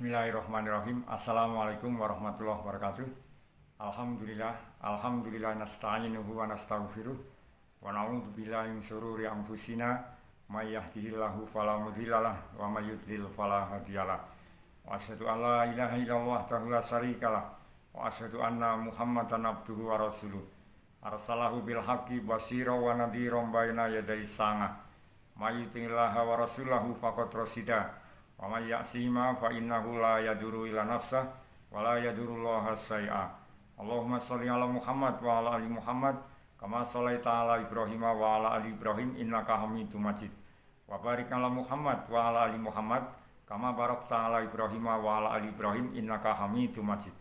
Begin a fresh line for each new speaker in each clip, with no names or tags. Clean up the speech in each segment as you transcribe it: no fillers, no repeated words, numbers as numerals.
Bismillahirrahmanirrahim. Assalamualaikum warahmatullahi wabarakatuh. Alhamdulillah nasta'inuhu wa nastaghfiruh wa na'udzu billahi min syururi anfusina may yahdihillahu fala mudhillalah wa may yudlil fala hadiyalah. Wa asyhadu an la ilaha illallah wahdahu la syarikalah wa asyhadu anna Muhammadan abduhu wa rasuluh. Arsalahu bil haqqi basyira wa nadhiran baina yaday sangah. May yuti'illaha wa rasulahu faqad rasida. Wa may ya'sima fa innahu la yadurru ila nafsah wa la yadurullaha syai'a. Allahumma shalli ala Muhammad wa ala ali Muhammad kama shallaita ala Ibrahim wa ala ali Ibrahim innaka Hamidum Majid. Wa barik ala Muhammad wa ala ali Muhammad kama barakta ala Ibrahim wa ala ali Ibrahim innaka Hamidum Majid.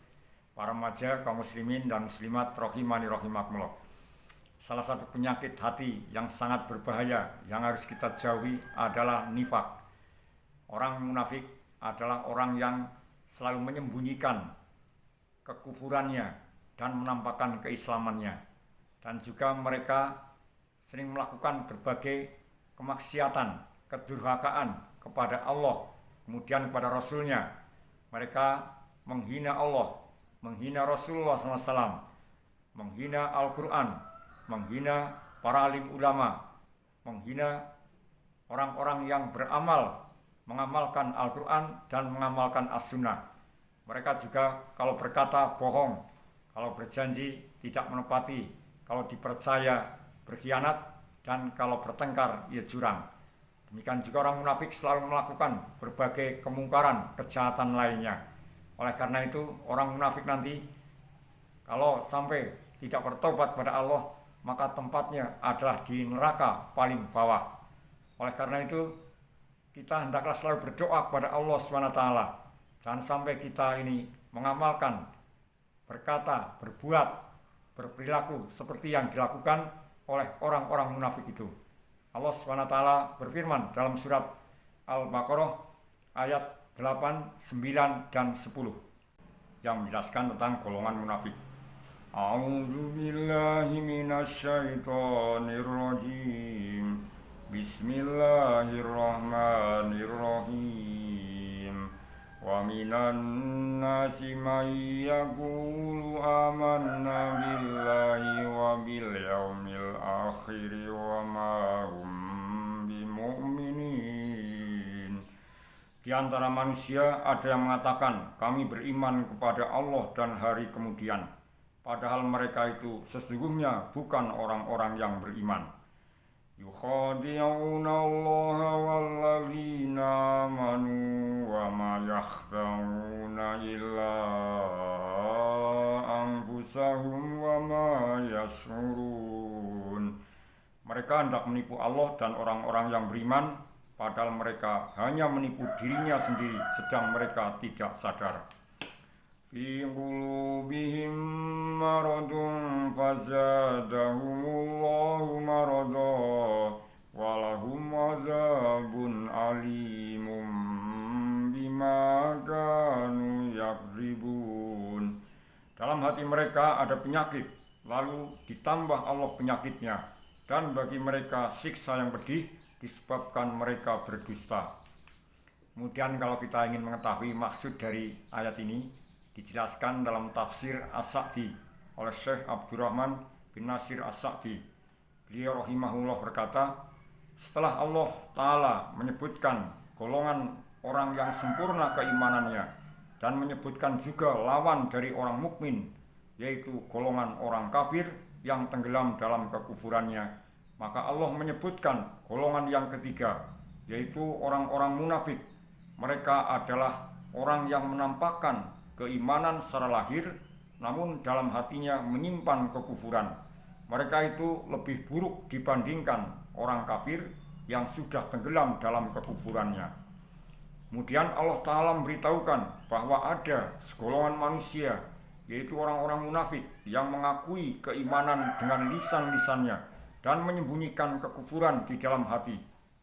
Para remaja kaum muslimin dan muslimat rahimani rahimakumullah. Salah satu penyakit hati yang sangat berbahaya yang harus kita jauhi adalah nifak. Orang munafik adalah orang yang selalu menyembunyikan kekufurannya dan menampakkan keislamannya. Dan juga mereka sering melakukan berbagai kemaksiatan, kedurhakaan kepada Allah, kemudian kepada Rasulnya. Mereka menghina Allah, menghina Rasulullah SAW, menghina Al-Quran, menghina para alim ulama, menghina orang-orang yang beramal, mengamalkan Al-Quran dan mengamalkan As-Sunnah. Mereka juga kalau berkata bohong, kalau berjanji tidak menepati, kalau dipercaya berkhianat, dan kalau bertengkar ia curang. Demikian juga orang munafik selalu melakukan berbagai kemungkaran, kejahatan lainnya. Oleh karena itu orang munafik nanti kalau sampai tidak bertobat pada Allah, maka tempatnya adalah di neraka paling bawah. Oleh karena itu kita hendaklah selalu berdoa kepada Allah SWT. Jangan sampai kita ini mengamalkan, berkata, berbuat, berperilaku seperti yang dilakukan oleh orang-orang munafik itu. Allah SWT berfirman dalam surat Al-Baqarah ayat 8, 9, dan 10 yang menjelaskan tentang golongan munafik. A'udzu billahi minasyaitonir rajim. Bismillahirrahmanirrahim. Wa minan nasi may yaqulu amanna billahi wa bil yaumil akhir wa ma hum bimu'minin. Di antara manusia ada yang mengatakan kami beriman kepada Allah dan hari kemudian, padahal mereka itu sesungguhnya bukan orang-orang yang beriman. Yukhadi'una Allah walladzina amanu wa ma yakhda'una illa anfusahum wa ma yash'urun. Mereka hendak menipu Allah dan orang-orang yang beriman, padahal mereka hanya menipu dirinya sendiri, sedang mereka tidak sadar. Fi qulubihim maradun fazadahumullahu marada walahum azabun alimum bima kanu yakdzibun. Dalam hati mereka ada penyakit, lalu ditambah Allah penyakitnya, dan bagi mereka siksa yang pedih disebabkan mereka berdusta. Kemudian kalau kita ingin mengetahui maksud dari ayat ini, dijelaskan dalam tafsir As-Sa'di oleh Syekh Abdurrahman bin Nasir As-Sa'di. Beliau rahimahullah berkata, setelah Allah Ta'ala menyebutkan golongan orang yang sempurna keimanannya dan menyebutkan juga lawan dari orang mukmin, yaitu golongan orang kafir yang tenggelam dalam kekufurannya, maka Allah menyebutkan golongan yang ketiga, yaitu orang-orang munafik. Mereka adalah orang yang menampakkan keimanan secara lahir, namun dalam hatinya menyimpan kekufuran. Mereka itu lebih buruk dibandingkan orang kafir yang sudah tenggelam dalam kekufurannya. Kemudian Allah Ta'ala memberitahukan bahwa ada segolongan manusia, yaitu orang-orang munafik yang mengakui keimanan dengan lisan-lisannya dan menyembunyikan kekufuran di dalam hati.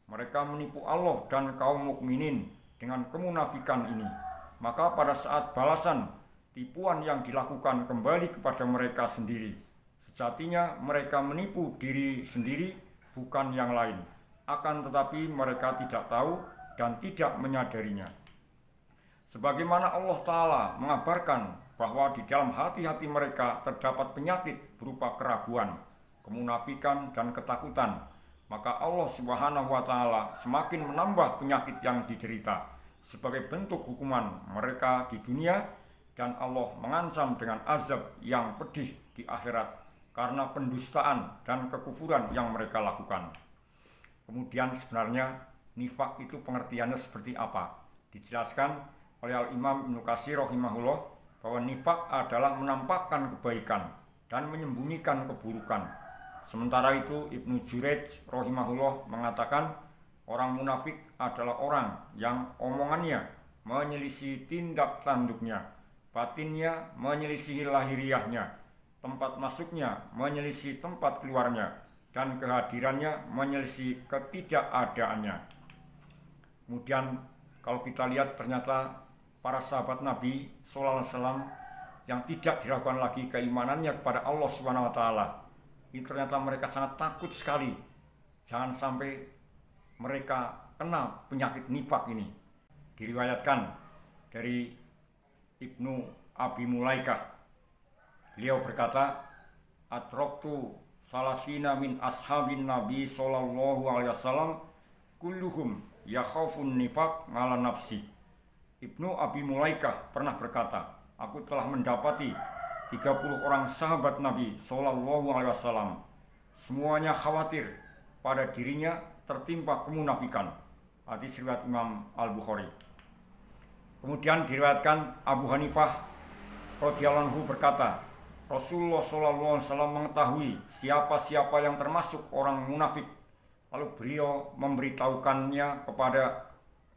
Mereka menipu Allah dan kaum mukminin dengan kemunafikan ini. Maka pada saat balasan, tipuan yang dilakukan kembali kepada mereka sendiri. Sejatinya mereka menipu diri sendiri, bukan yang lain. Akan tetapi mereka tidak tahu dan tidak menyadarinya. Sebagaimana Allah Ta'ala mengabarkan bahwa di dalam hati-hati mereka terdapat penyakit berupa keraguan, kemunafikan, dan ketakutan, maka Allah Subhanahu wa Ta'ala semakin menambah penyakit yang diderita sebagai bentuk hukuman mereka di dunia, dan Allah mengancam dengan azab yang pedih di akhirat karena pendustaan dan kekufuran yang mereka lakukan. Kemudian sebenarnya nifak itu pengertiannya seperti apa? Dijelaskan oleh Al-Imam Ibnu Katsir rahimahullah bahwa nifak adalah menampakkan kebaikan dan menyembunyikan keburukan. Sementara itu Ibnu Jurayj rahimahullah mengatakan orang munafik adalah orang yang omongannya menyelisih tindak tanduknya, batinnya menyelisih lahiriahnya, tempat masuknya menyelisih tempat keluarnya, dan kehadirannya menyelisih ketidakadaannya. Kemudian kalau kita lihat ternyata para sahabat Nabi sallallahu alaihi wasallam yang tidak diragukan lagi keimanannya kepada Allah Subhanahu wa Ta'ala, itu ternyata mereka sangat takut sekali jangan sampai mereka kena penyakit nifak ini. Diriwayatkan dari Ibnu Abi Mulaikah, beliau berkata, "Adraktu salasina min ashabin Nabi sallallahu alaihi wasallam kulluhum yakhafun nifaq ala nafsi." Ibnu Abi Mulaikah pernah berkata, aku telah mendapati 30 orang sahabat Nabi sallallahu alaihi wasallam, semuanya khawatir pada dirinya tertimpa kemunafikan. Hadis riwayat Imam Al-Bukhari. Kemudian diriwayatkan Abu Hanifah radhiyallahu anhu berkata, Rasulullah sallallahu alaihi wasallam mengetahui siapa-siapa yang termasuk orang munafik. Lalu beliau memberitahukannya kepada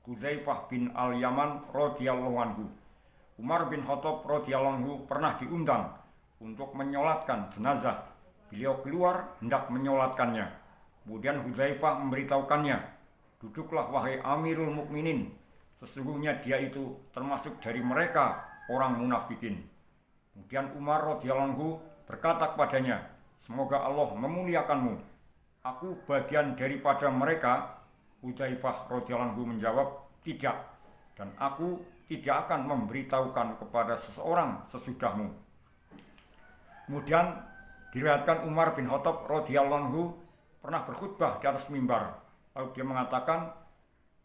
Hudzaifah bin Al-Yaman radhiyallahu anhu. Umar bin Khattab radhiyallahu anhu pernah diundang untuk menyolatkan jenazah. Beliau keluar hendak menyolatkannya. Kemudian Hudzaifah memberitahukannya, duduklah wahai Amirul Mukminin, sesungguhnya dia itu termasuk dari mereka orang munafikin. Kemudian Umar radhiyallahu anhu berkata kepadanya, semoga Allah memuliakanmu. Aku bagian daripada mereka. Hudzaifah radhiyallahu anhu menjawab, tidak, dan aku tidak akan memberitahukan kepada seseorang sesudahmu. Kemudian diriwayatkan Umar bin Khattab radhiyallahu anhu pernah berkhutbah di atas mimbar. Lalu dia mengatakan,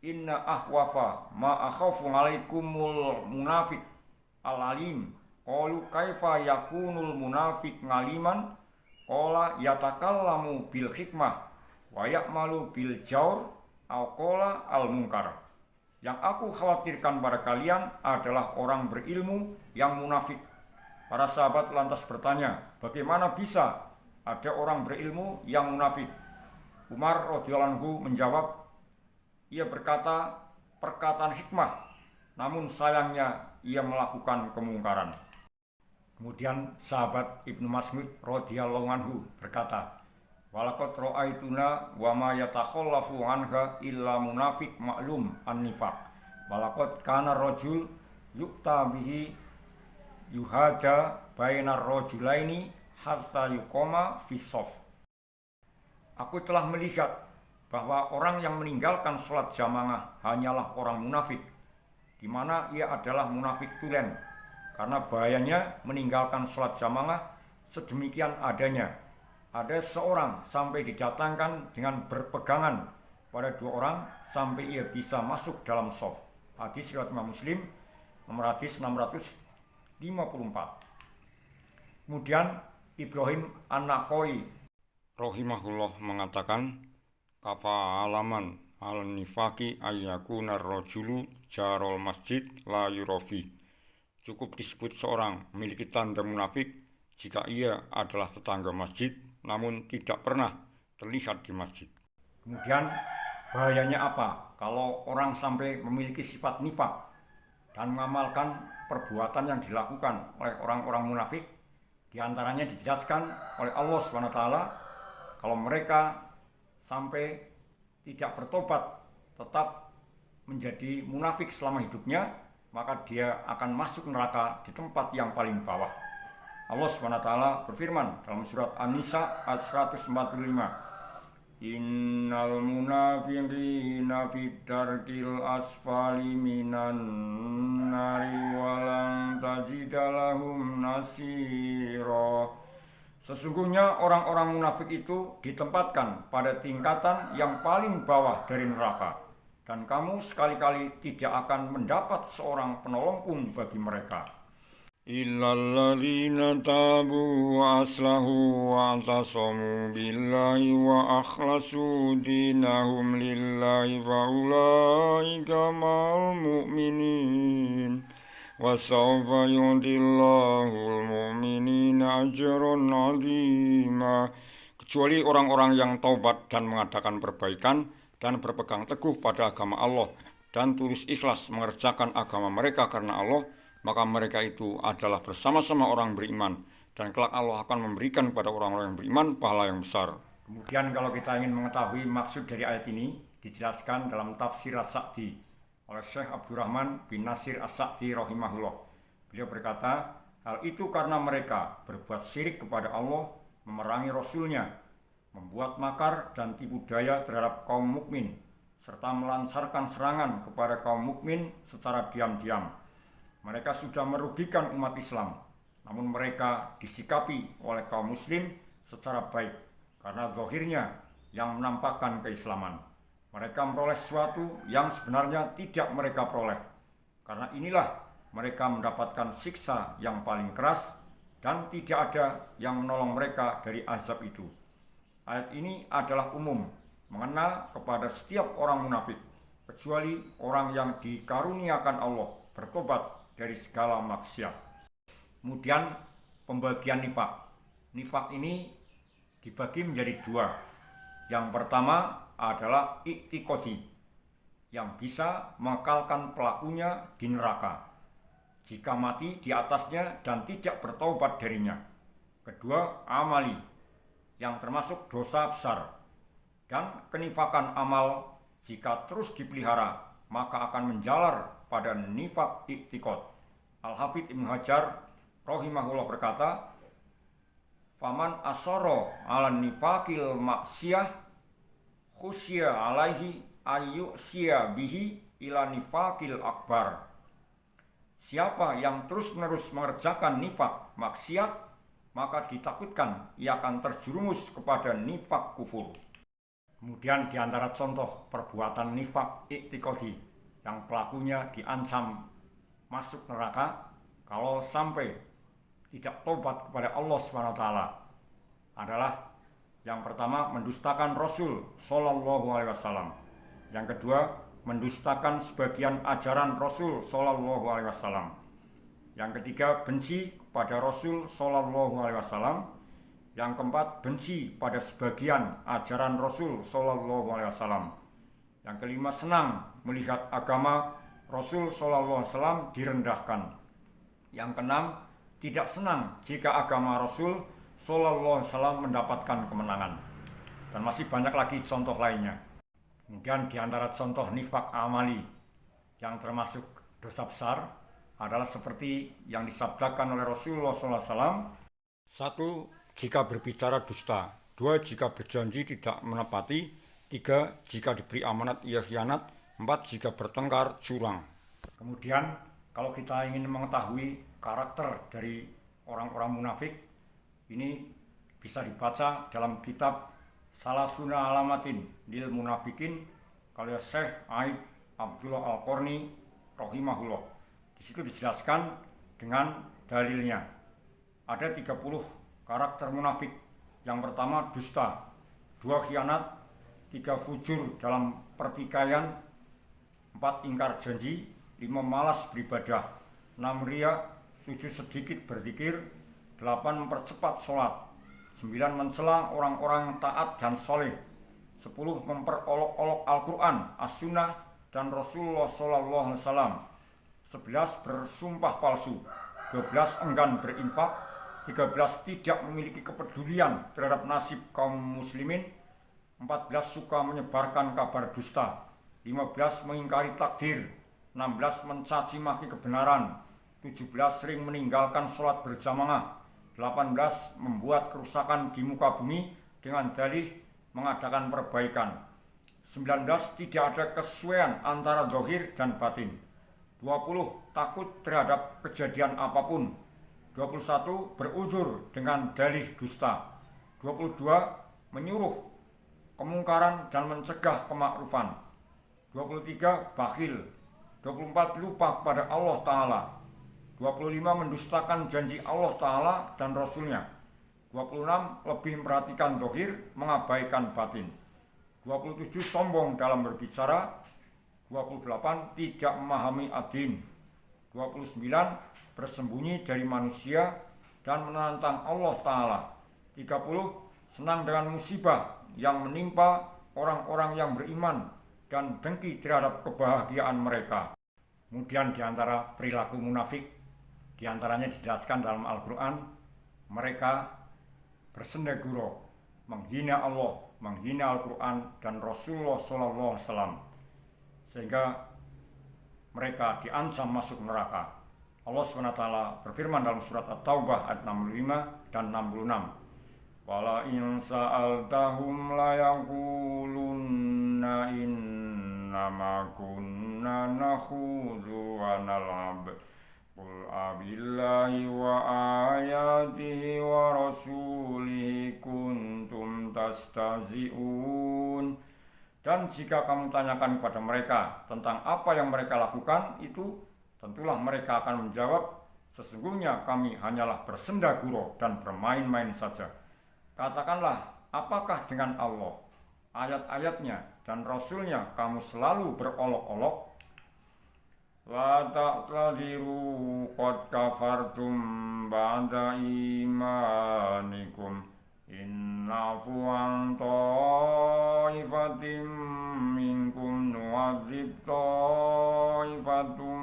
inna ahwafa ma akhafu alaikumul munafik al-alim. Qalu kaifa yakunul munafik ngaliman? Qala yatakallamu bil hikmah wa ya'malu bil jawr au qala al munkar. Yang aku khawatirkan pada kalian adalah orang berilmu yang munafik. Para sahabat lantas bertanya, bagaimana bisa ada orang berilmu yang munafik? Umar radhiyallahu anhu menjawab, ia berkata perkataan hikmah, namun sayangnya ia melakukan kemungkaran. Kemudian sahabat Ibnu Mas'ud radhiyallahu anhu berkata, walaqad ra'aituna wa ma yatakhallafu anha illa munafiq ma'lum an-nifaq. Walaqad kana rajul yu'ta bihi yuhada bainar rajulaini hatta yuqama fi shaf. Aku telah melihat bahwa orang yang meninggalkan sholat jamaah hanyalah orang munafik, di mana ia adalah munafik tulen, karena bahayanya meninggalkan sholat jamaah sedemikian adanya. Ada seorang sampai didatangkan dengan berpegangan pada dua orang sampai ia bisa masuk dalam shaf. Hadis riwayat Imam Muslim nomor hadis 654. Kemudian Ibrahim An-Naqai rahimahullah mengatakan, kafa alaman al-nifaqi ayyakuna ar-rajulu jarol masjid la yurafi. Cukup disebut seorang memiliki tanda munafik jika ia adalah tetangga masjid namun tidak pernah terlihat di masjid. Kemudian bahayanya apa kalau orang sampai memiliki sifat nifaq dan mengamalkan perbuatan yang dilakukan oleh orang-orang munafik? Di antaranya dijelaskan oleh Allah SWT, kalau mereka sampai tidak bertobat, tetap menjadi munafik selama hidupnya, maka dia akan masuk neraka di tempat yang paling bawah. Allah SWT berfirman dalam surat An-Nisa ayat 145, innal munafiqina fid darkil asfali minan tajida lahum nasira. Sesungguhnya orang-orang munafik itu ditempatkan pada tingkatan yang paling bawah dari neraka, dan kamu sekali-kali tidak akan mendapat seorang penolong pun bagi mereka. Illalladzina tabu wa aslahu wa atasamu billahi wa akhlasu dinahum lillahi fa ulaika ma'al mu'minin wa sawfa yu'tillahul mu'minina ajran 'azima. Kecuali orang-orang yang taubat dan mengadakan perbaikan dan berpegang teguh pada agama Allah dan tulus ikhlas mengerjakan agama mereka karena Allah, maka mereka itu adalah bersama-sama orang beriman, dan kelak Allah akan memberikan kepada orang-orang yang beriman pahala yang besar. Kemudian kalau kita ingin mengetahui maksud dari ayat ini, dijelaskan dalam tafsir As-Sa'di oleh Syekh Abdurrahman bin Nasir As-Sa'di rahimahullah. Beliau berkata, hal itu karena mereka berbuat syirik kepada Allah, memerangi Rasulnya, membuat makar dan tipu daya terhadap kaum mukmin, serta melancarkan serangan kepada kaum mukmin secara diam-diam. Mereka sudah merugikan umat Islam, namun mereka disikapi oleh kaum muslim secara baik karena zahirnya yang menampakkan keislaman. Mereka memperoleh sesuatu yang sebenarnya tidak mereka peroleh. Karena inilah mereka mendapatkan siksa yang paling keras dan tidak ada yang menolong mereka dari azab itu. Ayat ini adalah umum, mengena kepada setiap orang munafik, kecuali orang yang dikaruniakan Allah bertobat dari segala maksiat. Kemudian pembagian nifak. Nifak ini dibagi menjadi dua. Yang pertama adalah i'tiqadi, yang bisa mengekalkan pelakunya di neraka jika mati di atasnya dan tidak bertaubat darinya. Kedua, amali, yang termasuk dosa besar, dan kenifakan amal jika terus dipelihara maka akan menjalar pada nifak i'tiqad. Al-Hafidz Ibnu Hajar rahimahullah berkata, faman asoro ala nifakil maksiyah khusya alaihi ayyusya bihi ila nifakil akbar. Siapa yang terus-menerus mengerjakan nifak maksiat, maka ditakutkan ia akan terjerumus kepada nifak kufur. Kemudian di antara contoh perbuatan nifak i'tiqadi yang pelakunya diancam masuk neraka kalau sampai tidak tobat kepada Allah SWT adalah yang pertama, mendustakan Rasul Sallallahu Alaihi Wasallam. Yang kedua, mendustakan sebagian ajaran Rasul Sallallahu Alaihi Wasallam. Yang ketiga, benci pada Rasul Sallallahu Alaihi Wasallam. Yang keempat, benci pada sebagian ajaran Rasul Sallallahu Alaihi Wasallam. Yang kelima, senang melihat agama Rasul Sallallahu Alaihi Wasallam direndahkan. Yang keenam, tidak senang jika agama Rasul Sallallahu Alaihi Wasallam mendapatkan kemenangan. Dan masih banyak lagi contoh lainnya. Kemudian di antara contoh nifak amali yang termasuk dosa besar adalah seperti yang disabdakan oleh Rasulullah SAW. 1. Jika berbicara dusta. 2. Jika berjanji tidak menepati. 3. Jika diberi amanat ia khianat. 4. Jika bertengkar curang. Kemudian kalau kita ingin mengetahui karakter dari orang-orang munafik, ini bisa dibaca dalam kitab Salasuna Alamatin lil Munafikin karya Syekh Aid Abdullah Al-Qarni rahimahullah. Di situ dijelaskan dengan dalilnya. Ada 30 karakter munafik. Yang pertama dusta, 2 khianat, 3 fujur dalam pertikaian, 4 ingkar janji, 5 malas beribadah, 6 riya, 7 sedikit berzikir, 8 mempercepat sholat, 9 mencela orang-orang taat dan soleh, 10 memperolok-olok Al-Quran, As-Sunnah, dan Rasulullah SAW, 11 bersumpah palsu, 12 enggan berinfak, 13 tidak memiliki kepedulian terhadap nasib kaum muslimin, 14 suka menyebarkan kabar dusta, 15 mengingkari takdir, 16 mencaci maki kebenaran, 17 sering meninggalkan sholat berjamaah, 18 membuat kerusakan di muka bumi dengan dalih mengadakan perbaikan, 19 tidak ada kesesuaian antara zahir dan batin, 20 takut terhadap kejadian apapun. 21 berudzur dengan dalih dusta. 22 menyuruh kemungkaran dan mencegah kemakrufan. 23 bakhil. 24 lupa kepada Allah Ta'ala. 25 mendustakan janji Allah Ta'ala dan Rasulnya. 26 lebih memperhatikan dohir, mengabaikan batin. 27 sombong dalam berbicara. 28 tidak memahami ad-din. 29 bersembunyi dari manusia dan menantang Allah Ta'ala. 30 senang dengan musibah yang menimpa orang-orang yang beriman dan dengki terhadap kebahagiaan mereka. Kemudian diantara perilaku munafik, diantaranya dijelaskan dalam Al-Quran, mereka bersendaguro, menghina Allah, menghina Al-Quran dan Rasulullah SAW, sehingga mereka diancam masuk neraka. Allah SWT berfirman dalam surat At-Taubah ayat 65 dan 66. Wala in sa'altahum la yaqulunna innama kunna nakhudhu wa nal'ab. Qul abillahi wa ayatihi wa rasulihi kuntum tastahzi'un. Dan jika kamu tanyakan kepada mereka tentang apa yang mereka lakukan itu, tentulah mereka akan menjawab, sesungguhnya kami hanyalah bersendaguro dan bermain-main saja. Katakanlah, apakah dengan Allah, ayat-ayatnya dan Rasulnya kamu selalu berolok-olok? La ta'tadiru qad kafartum ba'da imanikum. Innafu an ta'ifatim minkum nu'adzib ta'ifatum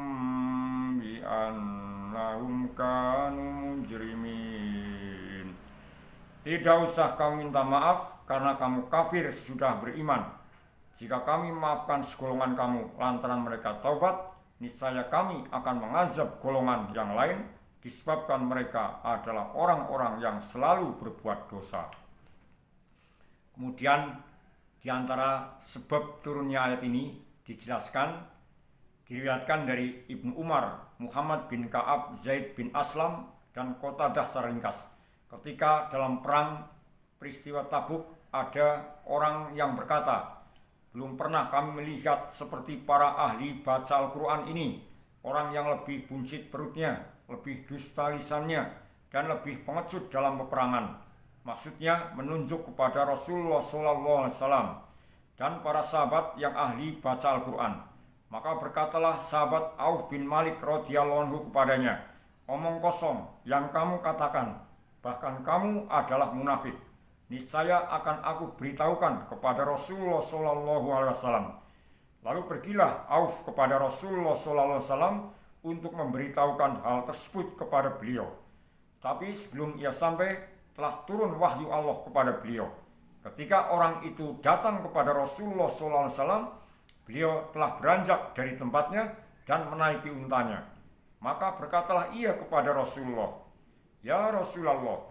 bi'annahum kanu mujrimin. Tidak usah kamu minta maaf karena kamu kafir sudah beriman. Jika kami maafkan segolongan kamu lantaran mereka taubat, niscaya kami akan mengazab golongan yang lain disebabkan mereka adalah orang-orang yang selalu berbuat dosa. Kemudian di antara sebab turunnya ayat ini dijelaskan, diriwayatkan dari Ibnu Umar, Muhammad bin Ka'ab, Zaid bin Aslam, dan Qatadah secara ringkas. Ketika dalam perang peristiwa Tabuk ada orang yang berkata, belum pernah kami melihat seperti para ahli baca Al-Quran ini, orang yang lebih buncit perutnya, lebih dusta lisannya, dan lebih pengecut dalam peperangan. Maksudnya menunjuk kepada Rasulullah SAW dan para sahabat yang ahli baca Al-Quran. Maka berkatalah sahabat Auf bin Malik radhiyallahu anhu kepadanya, omong kosong yang kamu katakan, bahkan kamu adalah munafik. Niscaya akan aku beritahukan kepada Rasulullah SAW. Lalu pergilah Auf kepada Rasulullah SAW untuk memberitahukan hal tersebut kepada beliau. Tapi sebelum ia sampai, telah turun wahyu Allah kepada beliau. Ketika orang itu datang kepada Rasulullah SAW, beliau telah beranjak dari tempatnya dan menaiki untanya. Maka berkatalah ia kepada Rasulullah, ya Rasulullah,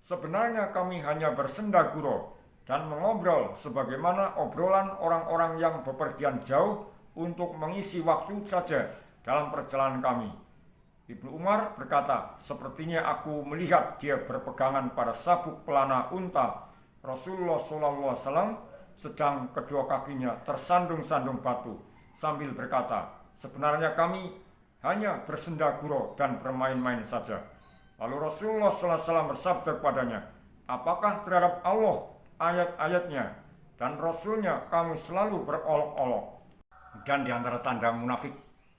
sebenarnya kami hanya bersendaguro dan mengobrol sebagaimana obrolan orang-orang yang bepergian jauh untuk mengisi waktu saja dalam perjalanan kami. Ibnu Umar berkata, sepertinya aku melihat dia berpegangan pada sabuk pelana unta Rasulullah SAW, sedang kedua kakinya tersandung-sandung batu, sambil berkata, sebenarnya kami hanya bersendaguro dan bermain-main saja. Lalu Rasulullah SAW bersabda kepadanya, apakah terhadap Allah, ayat-ayatnya, dan Rasulnya kamu selalu berolok-olok? Dan di antara tanda munafik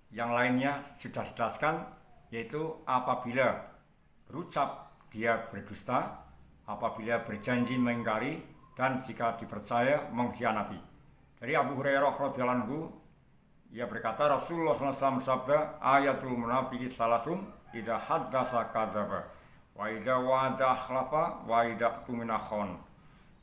yang lainnya sudah dijelaskan, yaitu apabila berucap dia berdusta, apabila berjanji mengingkari, dan jika dipercaya mengkhianati. Dari Abu Hurairah radhiyallahu anhu, ia berkata Rasulullah SAW bersabda, ayatul munafiqi salatun idza haddatsa kadzaba wa idza wa'ada akhlafa wa idza tumina khon.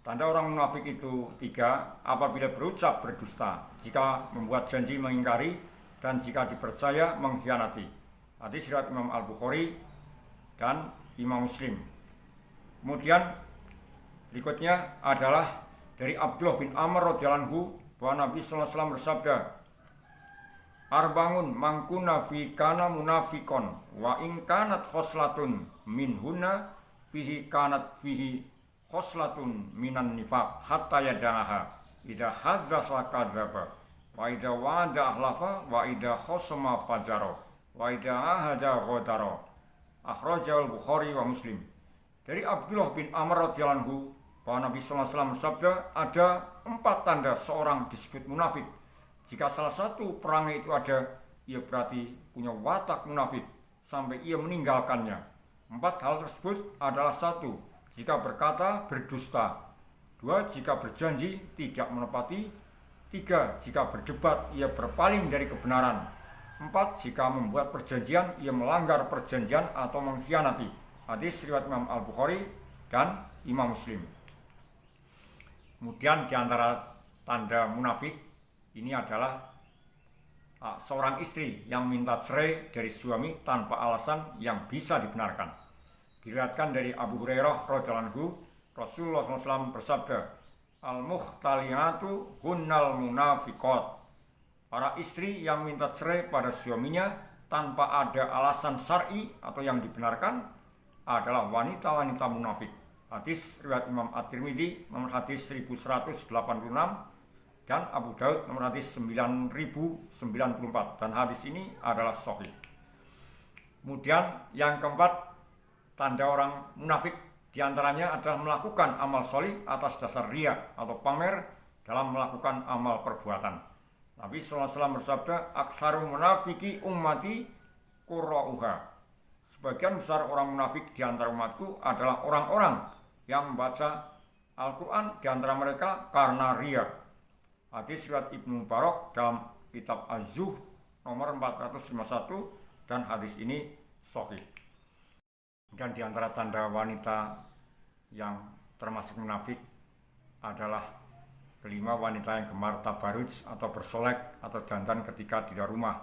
Tanda orang munafik itu 3, apabila berucap berdusta, jika membuat janji mengingkari, dan jika dipercaya mengkhianati. Hadis riwayat Imam Al-Bukhari dan Imam Muslim. Kemudian berikutnya adalah dari Abdullah bin Amr radhiyallahu anhu bahwa Nabi sallallahu alaihi wasallam bersabda, Arbangun mangkuna fi kana munafikon wa in kanat khoslatun minhunna fihi kanat fihi khoslatun minan nifaq hatta yadanaha idza hadzasa kadzaba wa idza wa'ada ahlafa wa idza khosama fajara wa idza ahada ghadara. Akhrajahul Bukhari wa Muslim. Dari Abdullah bin Amr radhiyallahu anhu bahwa Nabi sallallahu alaihi wasallam bersabda, ada 4 tanda seorang disebut munafik. Jika salah satu perangai itu ada, ia berarti punya watak munafik sampai ia meninggalkannya. 4 hal tersebut adalah: 1. Jika berkata berdusta. 2. Jika berjanji tidak menepati. 3. Jika berdebat ia berpaling dari kebenaran. 4. Jika membuat perjanjian ia melanggar perjanjian atau mengkhianati. Hadis riwayat Imam Al-Bukhari dan Imam Muslim. Kemudian di antara tanda munafik ini adalah seorang istri yang minta cerai dari suami tanpa alasan yang bisa dibenarkan. Diriwayatkan dari Abu Hurairah radhiyallahu anhu, Rasulullah SAW bersabda, al-mukhtaliyatu hunnal munafiqat. Para istri yang minta cerai pada suaminya tanpa ada alasan syar'i atau yang dibenarkan adalah wanita-wanita munafik. Hadis riwayat Imam At-Tirmidzi nomor hadis 1186 dan Abu Daud nomor hadis 9094, dan hadis ini adalah sahih. Kemudian yang keempat, tanda orang munafik diantaranya adalah melakukan amal sholih atas dasar riya atau pamer dalam melakukan amal perbuatan. Nabi SAW bersabda, aktsaru munafiki ummati qurra'uha. Sebagian besar orang munafik di antara umatku adalah orang-orang yang membaca Al-Quran di antara mereka karena riya. Hadis riwayat Ibnu Mubarak dalam kitab Az-Zuhd nomor 451, dan hadis ini sahih. Dan di antara tanda wanita yang termasuk munafik adalah 5 wanita yang gemar tabaruj atau bersolek atau dandan ketika di rumah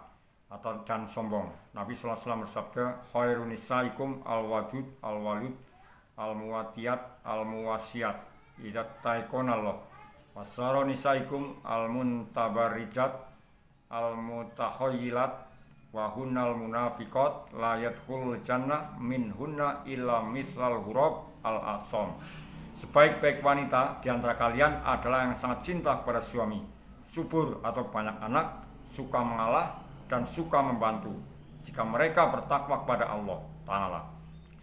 atau dan sombong. Nabi SAW bersabda, khairun nisaikum al-wadud al-walud al-muwatiyat al-muwasiyat idat taikonallah wasaro nisaikum al-muntabarijat al-mutakhayyilat wahunnal munafiqat la yadkhulul jannah minhunna illa mithlal hurab al-asom. Sebaik-baik wanita di antara kalian adalah yang sangat cinta kepada suami, subur atau banyak anak, suka mengalah dan suka membantu, jika mereka bertakwa kepada Allah Ta'ala.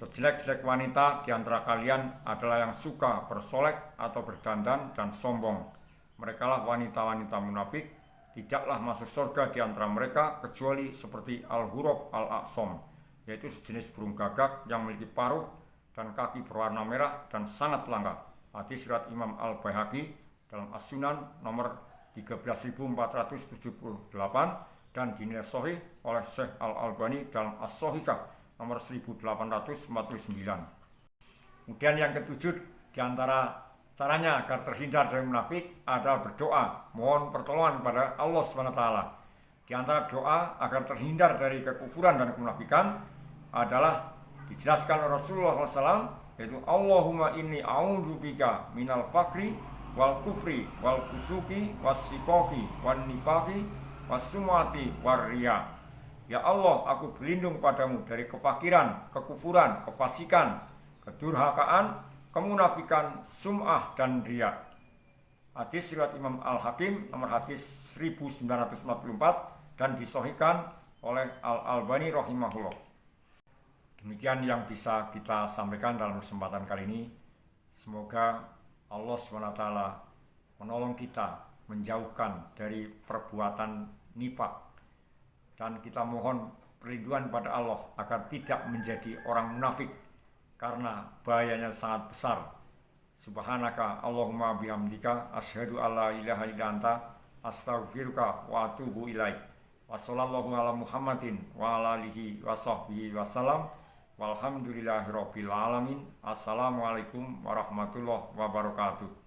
Sejelek-jelek wanita di antara kalian adalah yang suka bersolek atau berdandan dan sombong. Merekalah wanita-wanita munafik. Tidaklah masuk surga di antara mereka kecuali seperti al-hurab al-aqsom, yaitu sejenis burung gagak yang memiliki paruh dan kaki berwarna merah dan sangat langka. Hadis riwayat Imam Al-Baihaqi dalam As-Sunan nomor 13478 dan dinilai sahih oleh Syekh Al-Albani dalam As-Sahihah nomor 1849. Kemudian yang ketujuh, di antara caranya agar terhindar dari munafik adalah berdoa, mohon pertolongan kepada Allah SWT. Di antara doa agar terhindar dari kekufuran dan kemunafikan adalah dijelaskan oleh Rasulullah SAW, yaitu Allahumma inni a'udzubika minal fakri wal kufri wal fusuki was sikoki wan nifaki was sumati war riya. Ya Allah, aku berlindung padamu dari kefakiran, kekufuran, kefasikan, kedurhakaan, kemunafikan, sum'ah dan riya. Hadis riwayat Imam Al-Hakim nomor hadis 1944 dan disahihkan oleh Al-Albani rahimahullah. Demikian yang bisa kita sampaikan dalam kesempatan kali ini. Semoga Allah SWT menolong kita menjauhkan dari perbuatan nifak, dan kita mohon perlindungan pada Allah agar tidak menjadi orang munafik, karena bahayanya sangat besar. Subhanaka Allahumma bihamdika asyhadu alla ilaha illa anta astaghfiruka wa atubu ilaik. Wa sallallahu ala Muhammadin wa ala alihi wa sahbihi wasallam. Walhamdulillahirabbil alamin. Assalamualaikum warahmatullahi wabarakatuh.